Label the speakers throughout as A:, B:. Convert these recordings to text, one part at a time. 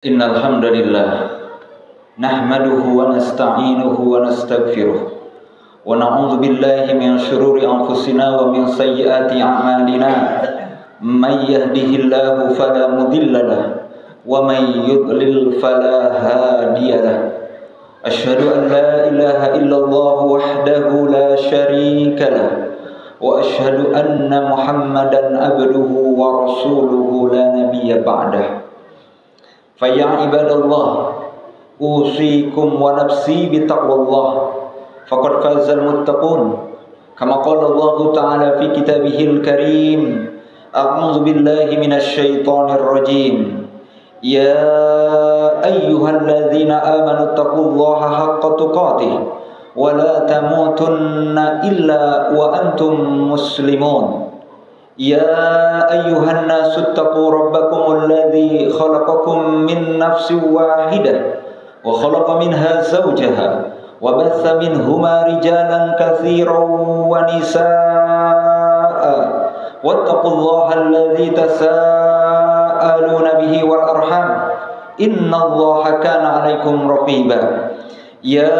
A: Innal hamdalillah nahmaduhu wa nasta'inuhu wa nastaghfiruh wa na'udzu billahi min shururi anfusina wa min sayyiati a'malina may yahdihillahu fala mudilla lahu wa may yudlil fala hadiya lahu asyhadu an la ilaha illallah wahdahu la syarika lahu wa asyhadu anna muhammadan abduhu wa rasuluhu la nabiyya ba'dahu. Faya ibadallah usikum wa nafsi bitaqwallah faqad fazal muttaqun kama qala Allah ta'ala fi kitabihil karim a'udzu billahi minasy syaithanir rajim ya ayyuhalladzina amanu taqullaha haqqa tuqatih wa la tamutunna illa wa antum muslimun. Ya ayyuhan nasu ttaqu rabbakum alladhi khalaqakum min nafsin wahidah wa khalaqa minha zawjaha wa batha minhuma rijalan katsiran wa nisaa'a wattaqullaha alladhi tasaaluna bihi wal arham innallaha kana 'alaykum raqiba. Ya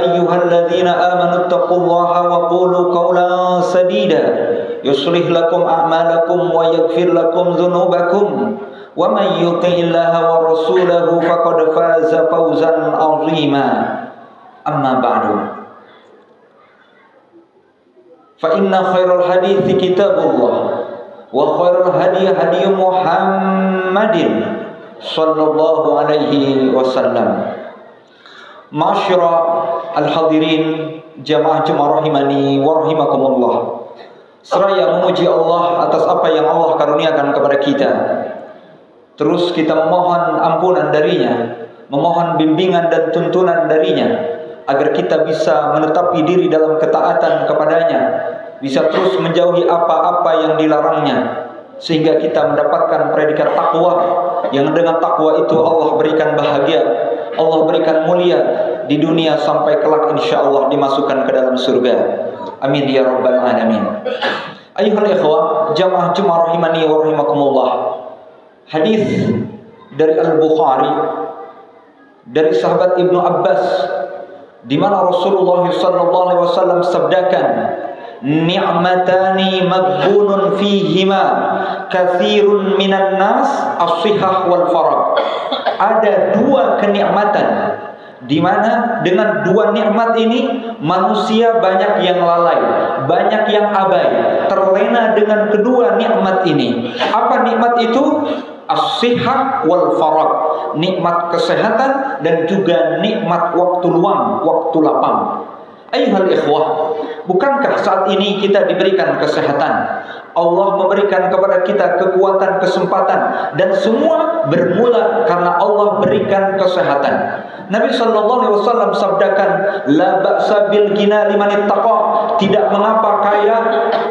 A: ayyuhalladzina amanu taqullaha wa qulu qawlan sadida yuslih lakum a'malakum wa yaghfir lakum dhunubakum wa may yuti'illaha wa rasulahu faqad faza fawzan 'azima. Amma ba'du. Fa inna khairal hadithi kitabullah wa khairal hadi hadi Muhammadin sallallahu alaihi wasallam. Ma'asyara al-hadirin jamaah rahimani wa rahimakumullah. Seraya memuji Allah atas apa yang Allah karuniakan kepada kita. Terus kita memohon ampunan darinya, memohon bimbingan dan tuntunan darinya, agar kita bisa menetapi diri dalam ketaatan kepadanya, bisa terus menjauhi apa-apa yang dilarangnya, sehingga kita mendapatkan predikat takwa, yang dengan takwa itu Allah berikan bahagia, Allah berikan mulia di dunia sampai kelak insyaallah dimasukkan ke dalam surga. Amin ya rabbal alamin. Ayyuhal ikhwah, jamaah rahimani wa rahimakumullah. Hadis dari Al-Bukhari dari sahabat Ibnu Abbas, di mana Rasulullah sallallahu alaihi wasallam sabdakan, ni'matani maghbunun fihima katsirun minan nas as-sihah wal farag. Ada dua kenikmatan di mana dengan dua nikmat ini manusia banyak yang lalai, banyak yang abai, terlena dengan kedua nikmat ini. Apa nikmat itu? As-sihah wal farag, nikmat kesehatan dan juga nikmat waktu luang, waktu lapang. Ayyuhal ikhwah, bukankah saat ini kita diberikan kesehatan? Allah memberikan kepada kita kekuatan, kesempatan, dan semua bermula karena Allah berikan kesehatan. Nabi sallallahu alaihi wasallam sabdakan, la ba'sa bil ghina liman ittaqa, tidak mengapa kaya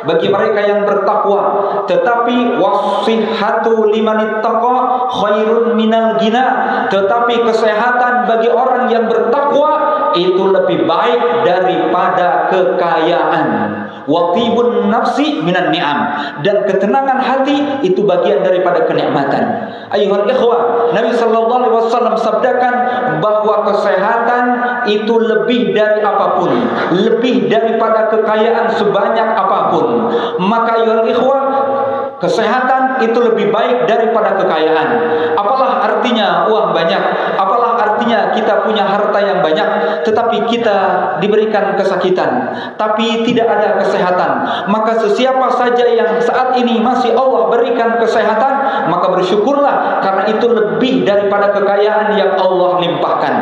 A: bagi mereka yang bertakwa, tetapi wasihhatu liman ittaqa khairun minal ghina, tetapi kesehatan bagi orang yang bertakwa itu lebih baik daripada kekayaan. Watibun nafsi minan ni'am, dan ketenangan hati itu bagian daripada kenikmatan. Ayyuhal ikhwah, Nabi sallallahu alaihi wasallam sabdakan bahwa kesehatan itu lebih dari apapun, lebih daripada kekayaan sebanyak apapun. Maka ayyuhal ikhwah, kesehatan itu lebih baik daripada kekayaan. Apalah artinya uang banyak, apalah artinya kita punya harta yang banyak, tetapi kita diberikan kesakitan, tapi tidak ada kesehatan. Maka sesiapa saja yang saat ini masih Allah berikan kesehatan, maka bersyukurlah, karena itu lebih daripada kekayaan yang Allah limpahkan.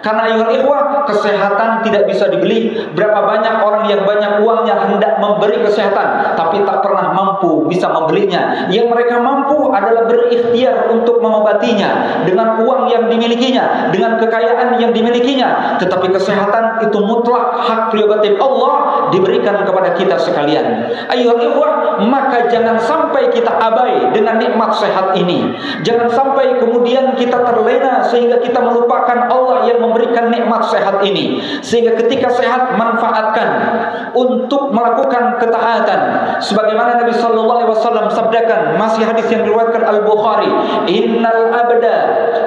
A: Karena ayyuhal ikhwah, kesehatan tidak bisa dibeli. Berapa banyak orang yang banyak uangnya hendak memberi kesehatan, tapi tak pernah mampu bisa membelinya. Yang mereka mampu adalah berikhtiar untuk mengobatinya dengan uang yang dimilikinya, dengan kekayaan yang dimilikinya. Tetapi kesehatan itu mutlak hak prerogatif Allah, diberikan kepada kita sekalian. Ayyuhal ikhwah, maka jangan sampai kita abai dengan nikmat sehat ini. Jangan sampai kemudian kita terlena sehingga kita melupakan Allah yang memberikan nikmat sehat ini. Sehingga ketika sehat, manfaatkan untuk melakukan ketaatan. Sebagaimana Nabi sallallahu alaihi wasallam sabdakan, masih hadis yang diriwayatkan Al-Bukhari, innal abda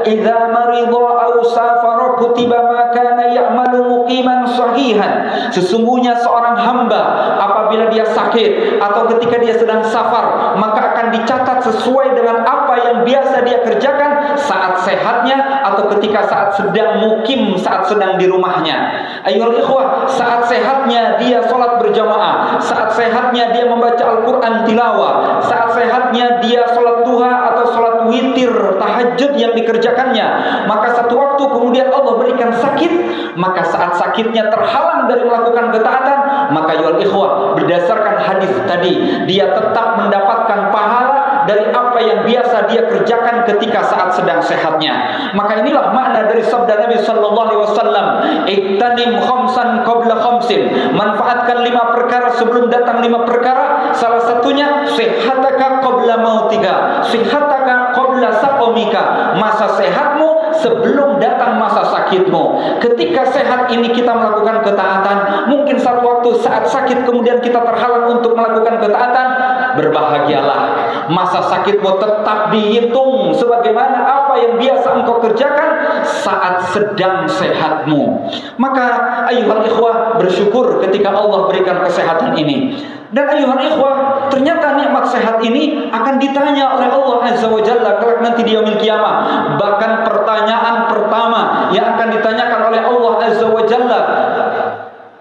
A: idza idza marida aw safara kutiba ma kana ya'malu muqiman sahihan. Sesungguhnya seorang hamba apabila dia sakit atau ketika dia sedang safar, maka akan dicatat sesuai dengan apa yang biasa dia kerjakan saat sehatnya atau ketika saat sedang mukim, saat sedang di rumahnya. Ayyuhal ikhwah, saat sehatnya dia sholat berjamaah, saat sehatnya dia membaca Al-Quran tilawah, saat sehatnya dia sholat duha atau sholat witir tahajud yang dikerjakannya. Maka satu waktu kemudian Allah berikan sakit, maka saat sakitnya terhalang dari melakukan ketaatan, maka ayyuhal ikhwah, berdasarkan hadis tadi, dia tetap mendapatkan pahala dari apa yang biasa dia kerjakan ketika saat sedang sehatnya. Maka inilah makna dari sabda Nabi sallallahu alaihi wasallam, "Iktanim khamsan qabla khamsin." Manfaatkan 5 perkara sebelum datang 5 perkara. Salah satunya sihataka qabla mautika, sihataka qabla saqamika. Masa sehatmu sebelum datang masa sakitmu. Ketika sehat ini kita melakukan ketaatan, mungkin satu waktu saat sakit kemudian kita terhalang untuk melakukan ketaatan, berbahagialah. Masa sakitmu tetap dihitung sebagaimana apa yang biasa engkau kerjakan saat sedang sehatmu. Maka ayyuhal ikhwah, bersyukur ketika Allah berikan kesehatan ini. Dan ayyuhal ikhwah, ternyata nikmat sehat ini akan ditanya oleh Allah Azza wa Jalla kelak nanti di yaumil qiyamah. Bahkan pertanyaan pertama yang akan ditanyakan oleh Allah Azza wa Jalla,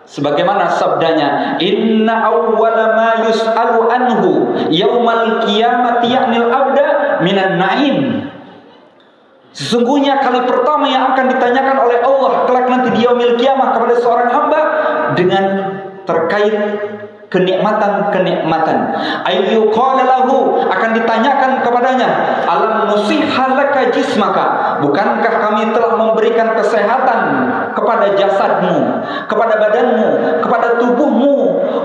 A: sebagaimana sabdanya, "Inna awwala ma yus'alu anhu yaumal qiyamati ya'nil abda minan na'im." Sesungguhnya kali pertama yang akan ditanyakan oleh Allah kelak nanti di yaumil qiyamah kepada seorang hamba dengan terkait kenikmatan-kenikmatan. Ayyuqala lahu, akan ditanyakan kepadanya, "Alam nusihha laka jismaka?" Bukankah kami telah memberikan kesehatan kepada jasadmu, kepada badanmu, kepada tubuhmu,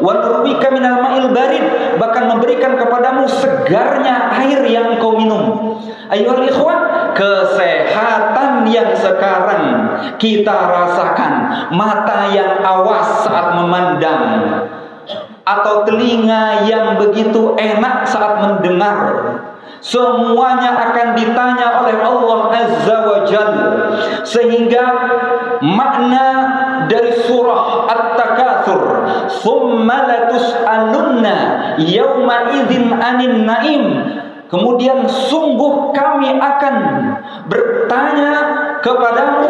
A: wa nurwika minal ma'il barid, bahkan memberikan kepadamu segarnya air yang kau minum. Ayyuhal ikhwan, kesehatan yang sekarang kita rasakan, mata yang awas saat memandang, atau telinga yang begitu enak saat mendengar, semuanya akan ditanya oleh Allah Azza wa Jalla. Sehingga makna dari surah At-Takatsur, "Tsumma latus'alunna yauma idzin 'anin na'im." Kemudian sungguh kami akan bertanya kepadamu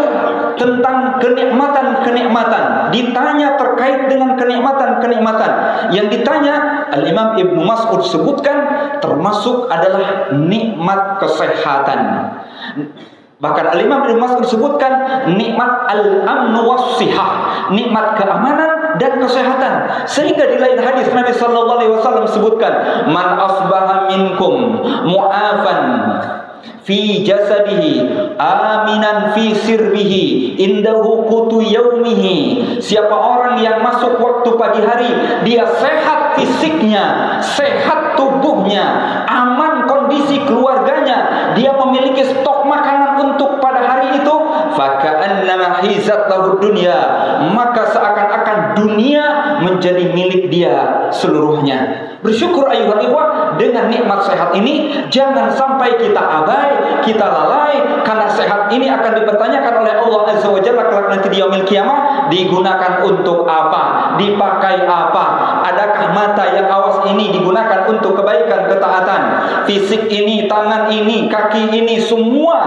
A: tentang kenikmatan-kenikmatan. Ditanya terkait dengan kenikmatan-kenikmatan. Yang ditanya, Al-Imam Ibnu Mas'ud sebutkan termasuk adalah nikmat kesehatan. Bahkan Al-Imam Ibnu Mas'ud sebutkan nikmat al-amnu was-sihah, nikmat keamanan dan kesehatan. Sehingga di lain hadis Nabi sallallahu alaihi wasallam sebutkan, "Man asbaha minkum mu'afan fi jasadihi aminan fi sirbihi indahu qutu yaumihi." Siapa orang yang masuk waktu pagi hari, dia sehat fisiknya, sehat tubuhnya, aman kondisi keluarganya, dia memiliki stok makanan untuk pada hari itu, faka'annama hizat lahu dunya, maka seakan-akan dunia menjadi milik dia seluruhnya. Bersyukur ayyuhal ikhwah dengan nikmat sehat ini. Jangan sampai kita abai, kita lalai, karena sehat ini akan dipertanyakan oleh Allah Azza wa Jalla kelak nanti di yaumil qiyamah. Digunakan untuk apa? Dipakai apa? Adakah mata yang awas ini digunakan untuk kebaikan, ketaatan? Fisik ini, tangan ini, kaki ini, semua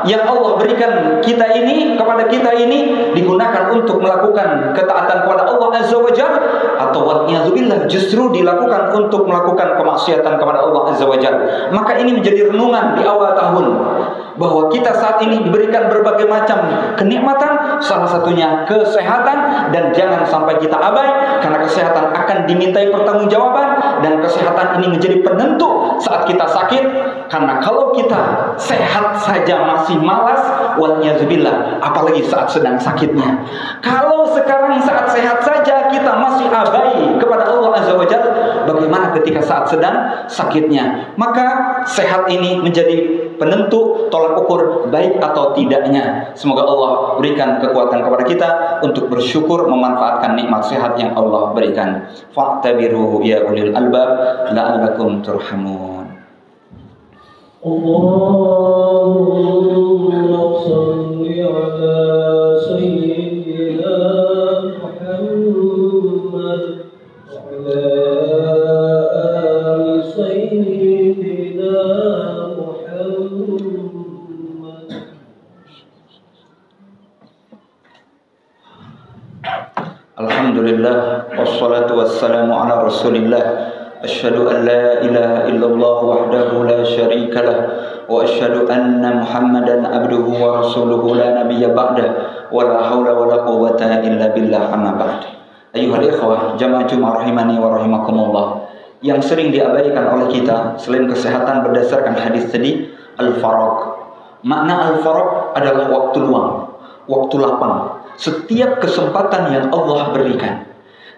A: yang Allah berikan kita ini, kepada kita ini, digunakan untuk melakukan ketaatan kepada Allah Azza wa Jalla, atau wal'iyadzubillah justru dilakukan untuk melakukan kemaksiatan kepada Allah Azza wa Jalla. Maka ini menjadi renungan di awal tahun, bahwa kita saat ini diberikan berbagai macam kenikmatan, salah satunya kesehatan, dan jangan sampai kita abai, karena kesehatan akan dimintai pertanggungjawaban, dan kesehatan ini menjadi penentu saat kita sakit. Karena kalau kita sehat saja masih malas, wal'iyadzubillah, apalagi saat sedang sakitnya. Kalau sekarang saat sehat saja kita masih abai kepada Allah Azza wa Jalla, bagaimana ketika saat sedang sakitnya? Maka sehat ini menjadi penentu tolak ukur baik atau tidaknya. Semoga Allah berikan kekuatan kepada kita untuk bersyukur memanfaatkan nikmat sehat yang Allah berikan. Fa'tabiru ya ulil albab la'allakum turhamun. Allah Alhamdulillah, wassalatu wassalamu ala Rasulillah. Asyhadu an la ilaha illallah wahdahu la syarika lah, wa asyhadu anna Muhammadan abduhu wa rasuluhu la nabiyya ba'dah, wa la haula wa la quwwata illa billah, amma ba'd. Ayyuhal ikhwah, jamaah Jumat rahimani wa rahimakumullah. Yang sering diabaikan oleh kita selain kesehatan berdasarkan hadis tadi, al-farag. Makna al-farag adalah waktu luang, waktu lapang, setiap kesempatan yang Allah berikan.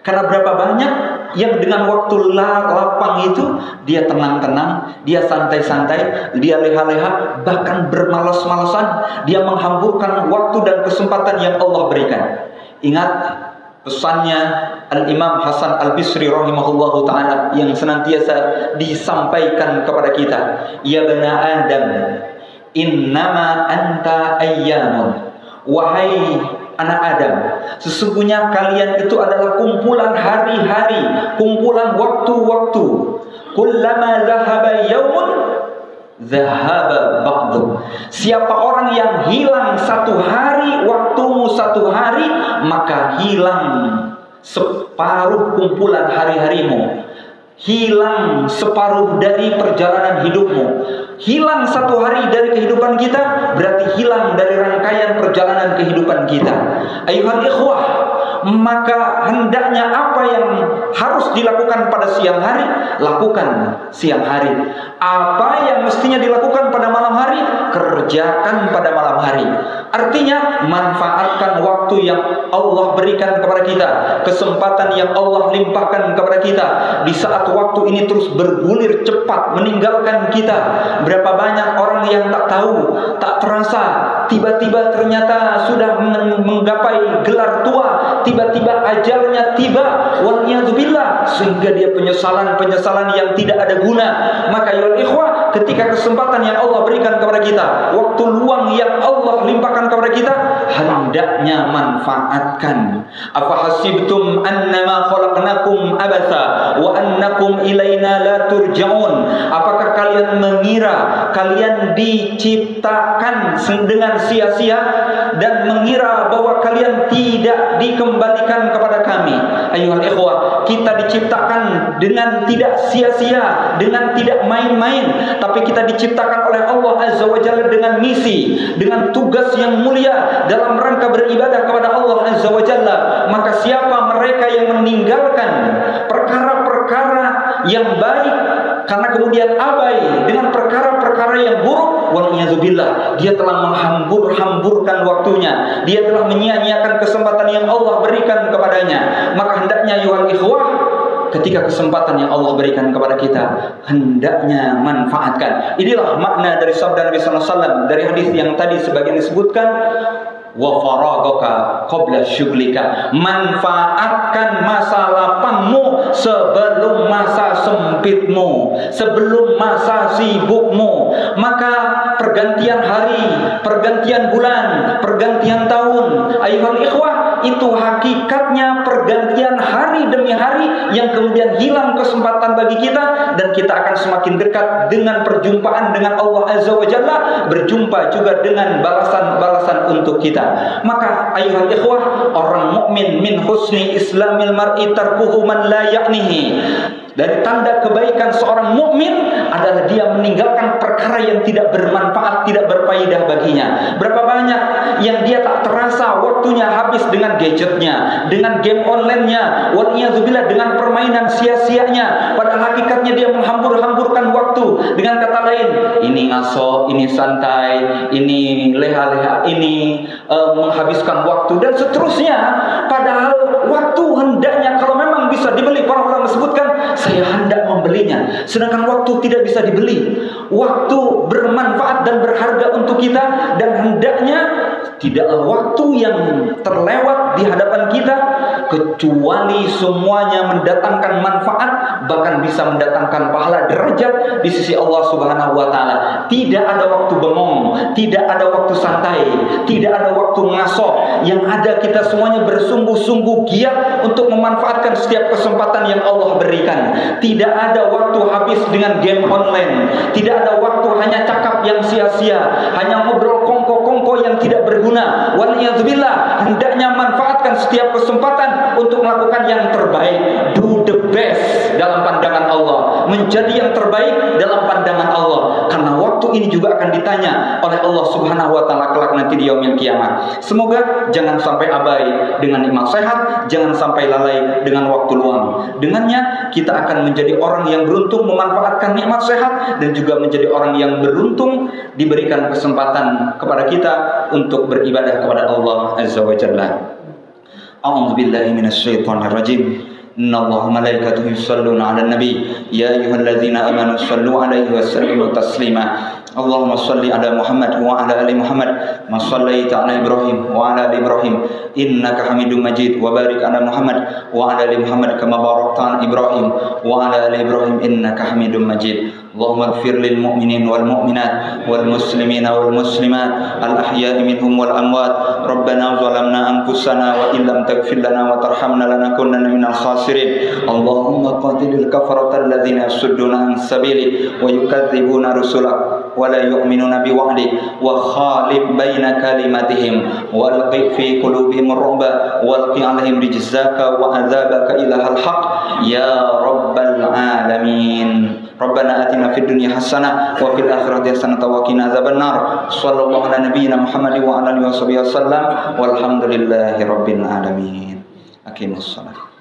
A: Karena berapa banyak yang dengan waktu lapang itu dia tenang-tenang, dia santai-santai, dia leha-leha, bahkan bermalas-malasan, dia menghamburkan waktu dan kesempatan yang Allah berikan. Ingat pesannya Al-Imam Hasan Al-Bisri rahimahullahu ta'ala yang senantiasa disampaikan kepada kita. Ya bana Adam, innama anta ayyamun. Wahai anak Adam, sesungguhnya kalian itu adalah kumpulan hari-hari, kumpulan waktu-waktu. Kullama dhahaba yaumun dhahaba ba'du. Siapa orang yang hilang satu hari, waktumu satu hari, maka hilang separuh kumpulan hari-harimu. Hilang separuh dari perjalanan hidupmu. Hilang satu hari dari kehidupan kita, berarti hilang dari rangkaian perjalanan kehidupan kita. Ayuhal ikhwah, maka hendaknya apa yang harus dilakukan pada siang hari, lakukan siang hari. Apa yang mestinya dilakukan pada malam hari, kerjakan pada malam hari. Artinya manfaatkan waktu yang Allah berikan kepada kita, kesempatan yang Allah limpahkan kepada kita. Di saat waktu ini terus bergulir cepat meninggalkan kita, berapa banyak orang yang tak tahu, tak terasa, tiba-tiba ternyata sudah menggapai gelar tua, tiba-tiba ajalnya tiba, waliyadzubillah, sehingga dia penyesalan yang tidak ada guna. Maka ya ikhwah, ketika kesempatan yang Allah berikan kepada kita, waktu luang yang Allah limpahkan kepada kita, hendaknya manfaatkan. Afahasibtum annama khalaqnakum abatha wa annakum ilaina la turja'un. Apakah kalian mengira kalian diciptakan dengan sia-sia dan mengira bahwa kalian tidak dikembalikan kepada kami? Ayuhal ikhwah, kita diciptakan dengan tidak sia-sia, dengan tidak main-main, tapi kita diciptakan oleh Allah Azza wa Jalla dengan misi, dengan tugas yang mulia dalam rangka beribadah kepada Allah Azza wa Jalla. Maka siapa mereka yang meninggalkan perkara-perkara yang baik karena kemudian abai dengan perkara-perkara yang buruk, waliyadzubillah, dia telah menghambur-hamburkan waktunya, dia telah menyia-nyiakan kesempatan yang Allah berikan kepadanya. Maka hendaknya yuhal ikhwah, ketika kesempatan yang Allah berikan kepada kita, hendaknya manfaatkan. Inilah makna dari sabda Nabi sallallahu alaihi wasallam dari hadis yang tadi sebagian disebutkan, wa faragaka qabla syughlika. Manfaatkan masa lapangmu sebelum masa sempitmu, sebelum masa sibukmu. Maka pergantian hari, pergantian bulan, pergantian tahun, ayuhal ikhwah, itu hakikatnya pergantian hari demi hari yang kemudian hilang kesempatan bagi kita, dan kita akan semakin dekat dengan perjumpaan dengan Allah Azza wa Jalla, berjumpa juga dengan balasan-balasan untuk kita. Maka ayuhal ikhwah, orang mukmin min husni islamil mar'i tarkuhu man la ya'nihi. Dari tanda kebaikan seorang mukmin adalah dia meninggalkan perkara yang tidak bermanfaat, tidak berfaedah baginya. Berapa banyak yang dia tak terasa waktunya habis dengan gadgetnya, dengan game online-nya, waliyadzubillah, dengan permainan sia-sianya. Pada hakikatnya dia menghambur-hamburkan waktu. Dengan kata lain, ini ngaso, ini santai, ini leha-leha, ini menghabiskan waktu dan seterusnya. Padahal waktu hendaknya kalau memang bisa dibeli, para ulama sebutkan, saya hendak membelinya. Sedangkan waktu tidak bisa dibeli. Waktu bermanfaat dan berharga untuk kita, dan hendaknya tidaklah waktu yang terlewat di hadapan kita kecuali semuanya mendatangkan manfaat, bahkan bisa mendatangkan pahala derajat di sisi Allah Subhanahu wa taala. Tidak ada waktu bengong, tidak ada waktu santai, tidak ada waktu ngaso. Yang ada kita semuanya bersungguh-sungguh giat untuk memanfaatkan setiap kesempatan yang Allah berikan. Tidak ada waktu habis dengan game online, tidak ada waktu hanya cakap yang sia-sia, hanya ngobrol kongko-kongko yang tidak berguna. Waliyadzubillah, hendaknya manfaatkan setiap kesempatan untuk melakukan yang terbaik, do the best dalam pandangan Allah, menjadi yang terbaik dalam pandangan Allah, karena waktu ini juga akan ditanya oleh Allah Subhanahu wa taala kelak nanti di yaumil kiamat. Semoga jangan sampai abai dengan nikmat sehat, jangan sampai lalai dengan waktu luang. Dengannya kita akan menjadi orang yang beruntung memanfaatkan nikmat sehat, dan juga menjadi orang yang beruntung diberikan kesempatan kepada kita untuk beribadah kepada Allah Azza wa Jalla. A'udzubillahi minasyaitonir rajim. Innallaha wa malaikatahu yusholluna 'alan nabi ya ayyuhalladzina amanu shallu 'alaihi wa sallimu taslima. Allahumma shalli ala Muhammad wa ala ali Muhammad ma shallaita ala Ibrahim wa ala ali Ibrahim innaka Hamidum Majid, wa barik ala Muhammad wa ala ali Muhammad kama barakta ala Ibrahim wa ala ali Ibrahim innaka Hamidum Majid. Allahumma ighfir lil mu'minin wal mu'minat wal muslimina wal muslimat al ahya'i minhum wal amwat. Rabbana zalamna anfusana wa illam taghfir lana wa tarhamna lanakunanna minal khasirin. Allahumma qatilil kafarata alladzina yasudduna an sabili wa yukadzibuna rusulak wa la yu'minuna biwa'di wa khalif baina kalimatihim walqi fi qulubihim ar-ru'ba walqi 'alaihim rijzaka wa adzabaka ilahal haqq ya rabbal alamin. Rabbana atina fid dunya hasanah wa fil akhirati hasanah wa qina adzabannar. Shallallahu ala nabiyyina Muhammad wa ala alihi wasallam walhamdulillahi rabbil alamin. Aqimus shalah.